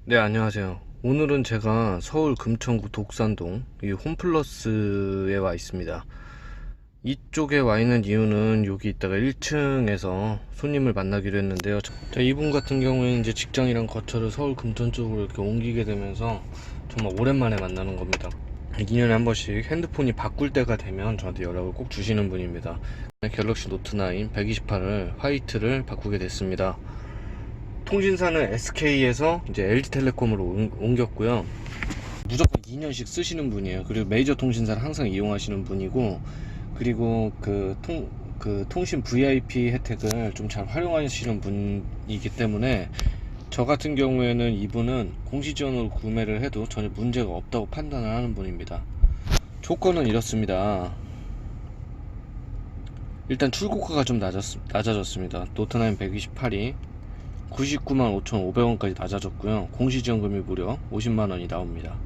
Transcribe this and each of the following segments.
네, 안녕하세요. 오늘은 제가 서울 금천구 독산동 이 홈플러스에 와 있습니다. 이쪽에 와 있는 이유는 여기 있다가 1층에서 손님을 만나기로 했는데요. 이분 같은 경우에는 이제 직장이랑 거처를 서울 금천 쪽으로 이렇게 옮기게 되면서 정말 오랜만에 만나는 겁니다. 2년에 한 번씩 핸드폰이 바꿀 때가 되면 저한테 연락을 꼭 주시는 분입니다. 갤럭시 노트9 128을 화이트를 바꾸게 됐습니다. 통신사는 SK에서 이제 LG텔레콤으로 옮겼고요. 무조건 2년씩 쓰시는 분이에요. 그리고 메이저 통신사를 항상 이용하시는 분이고, 그리고 그 통신 VIP 혜택을 좀 잘 활용하시는 분이기 때문에 저 같은 경우에는 이분은 공시지원으로 구매를 해도 전혀 문제가 없다고 판단을 하는 분입니다. 조건은 이렇습니다. 일단 출고가가 좀 낮아졌습니다. 노트9 128이 99만 5,500원까지 낮아졌고요. 공시지원금이 무려 50만원이 나옵니다.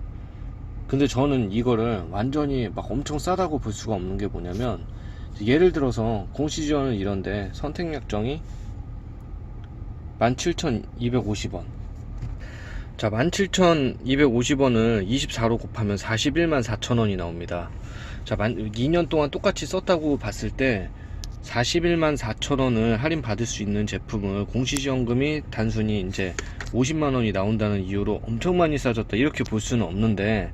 근데 저는 이거를 완전히 막 엄청 싸다고 볼 수가 없는 게 뭐냐면, 예를 들어서 공시지원은 이런데 선택 약정이 17,250원. 자, 17,250원을 24로 곱하면 41만 4천원이 나옵니다. 자, 2년 동안 똑같이 썼다고 봤을 때 41만 4천원을 할인 받을 수 있는 제품을 공시지원금이 단순히 이제 50만원이 나온다는 이유로 엄청 많이 싸졌다 이렇게 볼 수는 없는데,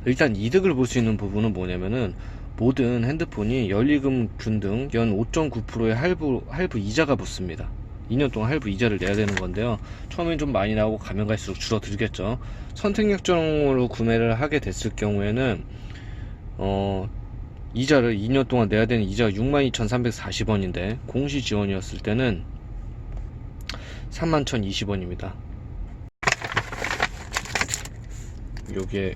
일단 이득을 볼 수 있는 부분은 뭐냐면은 모든 핸드폰이 연리금 균등 연 5.9%의 할부 이자가 붙습니다. 2년 동안 할부 이자를 내야 되는 건데요. 처음엔 좀 많이 나오고 가면 갈수록 줄어들겠죠. 선택약정으로 구매를 하게 됐을 경우에는 이자를 2년 동안 내야 되는 이자가 62,340원인데 공시지원이었을 때는 31,020원입니다. 요게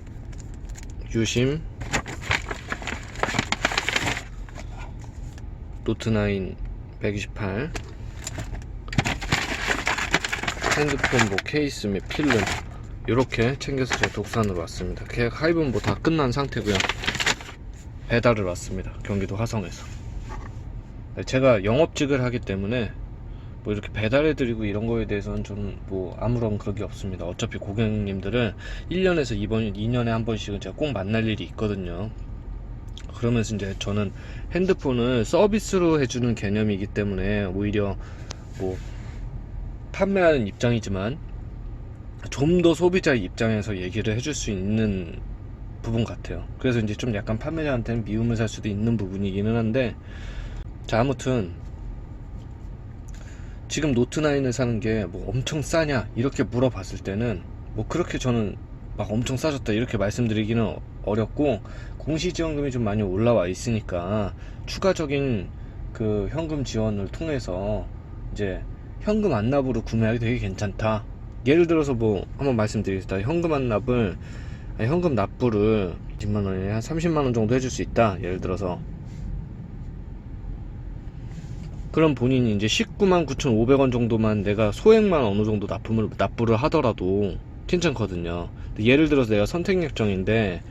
유심 노트9 128 핸드폰 뭐 케이스 및 필름 이렇게 챙겨서 제가 독산으로 왔습니다. 계약 하입은 뭐 다 끝난 상태고요. 배달을 왔습니다. 경기도 화성에서. 제가 영업직을 하기 때문에 뭐 이렇게 배달해드리고 이런 거에 대해서는 좀 뭐 아무런 그런 게 없습니다. 어차피 고객님들을 1년에서 2년에 한 번씩은 제가 꼭 만날 일이 있거든요. 그러면서 이제 저는 핸드폰을 서비스로 해주는 개념이기 때문에 오히려 뭐 판매하는 입장이지만 좀 더 소비자의 입장에서 얘기를 해줄 수 있는 부분 같아요. 그래서 이제 좀 약간 판매자한테는 미움을 살 수도 있는 부분이기는 한데, 자, 아무튼 지금 노트9을 사는 게 뭐 엄청 싸냐 이렇게 물어봤을 때는 뭐 그렇게 저는 막 엄청 싸졌다 이렇게 말씀드리기는 어렵고, 공시지원금이 좀 많이 올라와 있으니까 추가적인 그 현금 지원을 통해서 이제 현금 안납으로 구매하기 되게 괜찮다. 예를 들어서 뭐 한번 말씀드리겠습니다. 현금 납부를 20만원에 한 30만원 정도 해줄 수 있다. 예를 들어서 그럼 본인이 이제 19만 9,500원 정도만 내가 소액만 어느 정도 납부를 하더라도 괜찮거든요. 예를 들어서 내가 선택약정인데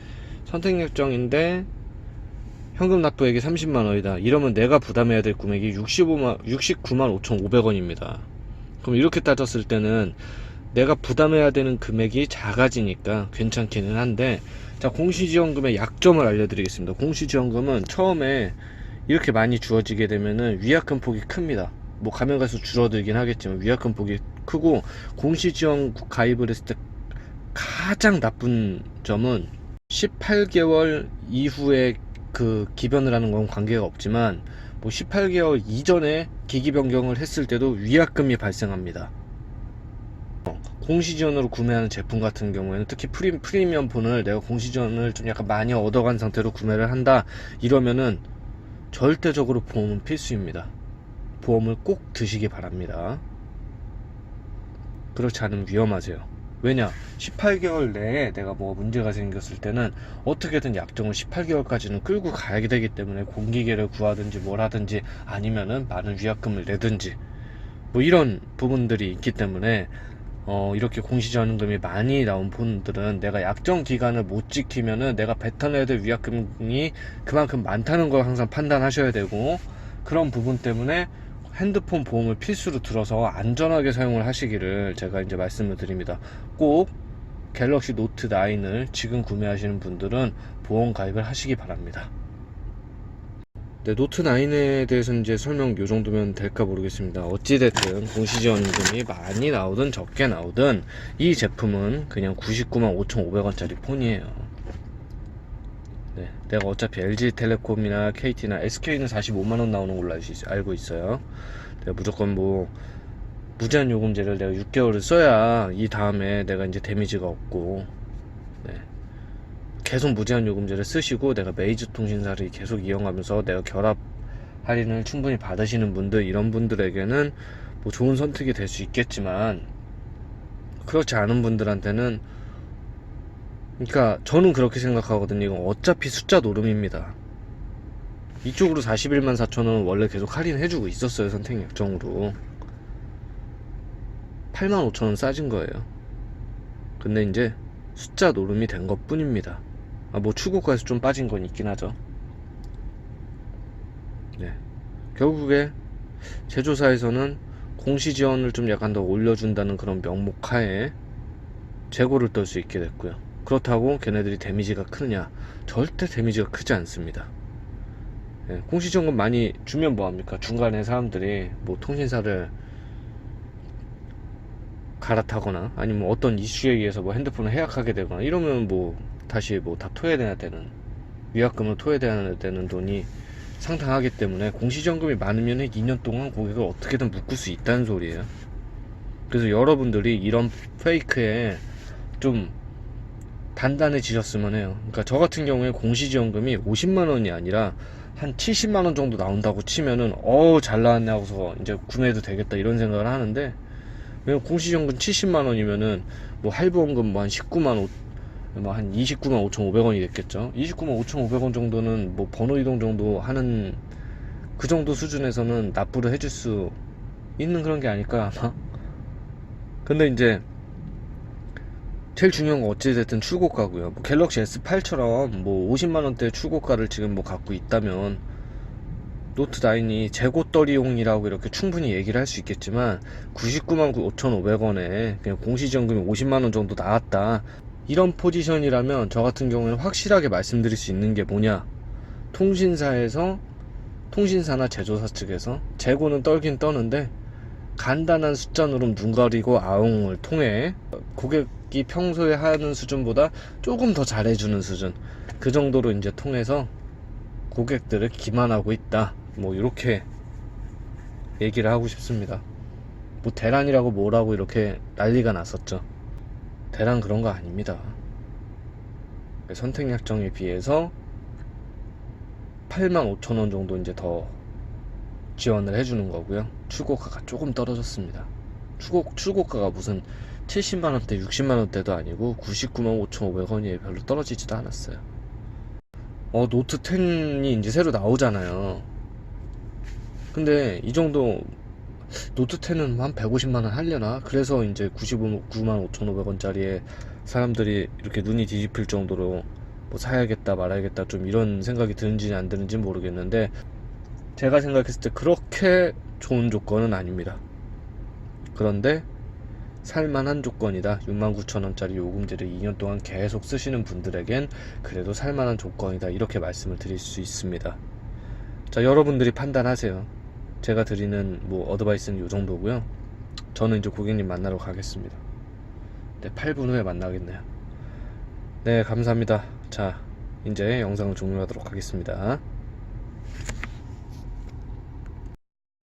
현금 납부액이 30만원이다 이러면 내가 부담해야 될 금액이 69만 5,500원입니다 그럼 이렇게 따졌을 때는 내가 부담해야 되는 금액이 작아지니까 괜찮기는 한데, 자, 공시지원금의 약점을 알려드리겠습니다. 공시지원금은 처음에 이렇게 많이 주어지게 되면은 위약금 폭이 큽니다. 뭐 가면 갈수록 줄어들긴 하겠지만 위약금 폭이 크고, 공시지원 가입을 했을 때 가장 나쁜 점은 18개월 이후에 그 기변을 하는 건 관계가 없지만 뭐 18개월 이전에 기기 변경을 했을 때도 위약금이 발생합니다. 공시지원으로 구매하는 제품 같은 경우에는 특히 프리미엄 폰을 내가 공시지원을 좀 약간 많이 얻어간 상태로 구매를 한다 이러면은 절대적으로 보험은 필수입니다. 보험을 꼭 드시기 바랍니다. 그렇지 않으면 위험하세요. 왜냐, 18개월 내에 내가 뭐 문제가 생겼을 때는 어떻게든 약정을 18개월까지는 끌고 가야 되기 때문에 공기계를 구하든지 뭘 하든지 아니면은 많은 위약금을 내든지 뭐 이런 부분들이 있기 때문에 이렇게 공시지원금이 많이 나온 폰들은 내가 약정 기간을 못 지키면은 내가 뱉어내야 될 위약금이 그만큼 많다는 걸 항상 판단하셔야 되고, 그런 부분 때문에 핸드폰 보험을 필수로 들어서 안전하게 사용을 하시기를 제가 이제 말씀을 드립니다. 꼭 갤럭시 노트 9을 지금 구매하시는 분들은 보험 가입을 하시기 바랍니다. 네, 노트 9에 대해서는 이제 설명 요 정도면 될까 모르겠습니다. 어찌됐든 공시지원금이 많이 나오든 적게 나오든 이 제품은 그냥 99만 5,500원짜리 폰이에요. 네, 내가 어차피 LG텔레콤이나 KT나 SK는 45만원 나오는 걸로 알고 있어요. 내가 무조건 뭐 무제한 요금제를 내가 6개월을 써야 이 다음에 내가 이제 데미지가 없고, 네, 계속 무제한 요금제를 쓰시고 내가 메이저 통신사를 계속 이용하면서 내가 결합 할인을 충분히 받으시는 분들, 이런 분들에게는 뭐 좋은 선택이 될 수 있겠지만, 그렇지 않은 분들한테는, 그러니까 저는 그렇게 생각하거든요. 이건 어차피 숫자 노름입니다. 이쪽으로 41만 4천원 원래 계속 할인해주고 있었어요. 선택 약정으로 8만 5천원 싸진 거예요. 근데 이제 숫자 노름이 된 것 뿐입니다. 뭐 출고가에서 좀 빠진 건 있긴 하죠. 네, 결국에 제조사에서는 공시지원을 좀 약간 더 올려준다는 그런 명목 하에 재고를 떨 수 있게 됐고요. 그렇다고 걔네들이 데미지가 크느냐? 절대 데미지가 크지 않습니다. 네, 공시지원금 많이 주면 뭐합니까? 중간에 사람들이 뭐 통신사를 갈아타거나 아니면 어떤 이슈에 의해서 뭐 핸드폰을 해약하게 되거나 이러면 뭐 다시 뭐 다 토해내야 되는, 위약금을 토해내야 되는 돈이 상당하기 때문에 공시지원금이 많으면 2년 동안 고객을 어떻게든 묶을 수 있다는 소리예요. 그래서 여러분들이 이런 페이크에 좀 단단해지셨으면 해요. 그러니까 저 같은 경우에 공시지원금이 50만원이 아니라 한 70만원 정도 나온다고 치면은 잘 나왔네 하고서 이제 구매해도 되겠다 이런 생각을 하는데, 왜냐면 공시지원금 70만원이면은 뭐 할부원금 뭐 한 19만 뭐 한 29만 5,500원이 됐겠죠. 29만 5,500원 정도는 뭐 번호 이동 정도 하는 그 정도 수준에서는 납부를 해줄 수 있는 그런 게 아닐까 아마. 근데 이제 제일 중요한 건 어찌됐든 출고가고요. 뭐 갤럭시 S8처럼 뭐 50만원대 출고가를 지금 뭐 갖고 있다면 노트 9이 재고떨이용이라고 이렇게 충분히 얘기를 할 수 있겠지만, 99만 5,500원에 그냥 공시지원금이 50만원 정도 나왔다, 이런 포지션이라면 저 같은 경우는 확실하게 말씀드릴 수 있는 게 뭐냐, 통신사나 제조사 측에서 재고는 떨긴 떠는데 간단한 숫자 누름 눈 가리고 아웅을 통해 고객이 평소에 하는 수준보다 조금 더 잘해주는 수준, 그 정도로 이제 통해서 고객들을 기만하고 있다, 뭐 이렇게 얘기를 하고 싶습니다. 뭐 대란이라고 뭐라고 이렇게 난리가 났었죠. 대란 그런 거 아닙니다. 선택약정에 비해서 8만 5천원 정도 이제 더 지원을 해주는 거고요. 출고가가 조금 떨어졌습니다. 출고가가 무슨 70만원대 60만원대도 아니고 99만 5,500원이 별로 떨어지지도 않았어요. 노트 10이 이제 새로 나오잖아요. 근데 이 정도 노트 10은 한 150만원 하려나? 그래서 이제 99만 5,500원짜리에 사람들이 이렇게 눈이 뒤집힐 정도로 뭐 사야겠다 말아야겠다 좀 이런 생각이 드는지 안 드는지 모르겠는데, 제가 생각했을 때 그렇게 좋은 조건은 아닙니다. 그런데 살만한 조건이다. 69,000원짜리 요금제를 2년 동안 계속 쓰시는 분들에겐 그래도 살만한 조건이다, 이렇게 말씀을 드릴 수 있습니다. 자, 여러분들이 판단하세요. 제가 드리는 뭐 어드바이스는 요 정도고요. 저는 이제 고객님 만나러 가겠습니다. 네, 8분 후에 만나겠네요. 네, 감사합니다. 자, 이제 영상을 종료하도록 하겠습니다.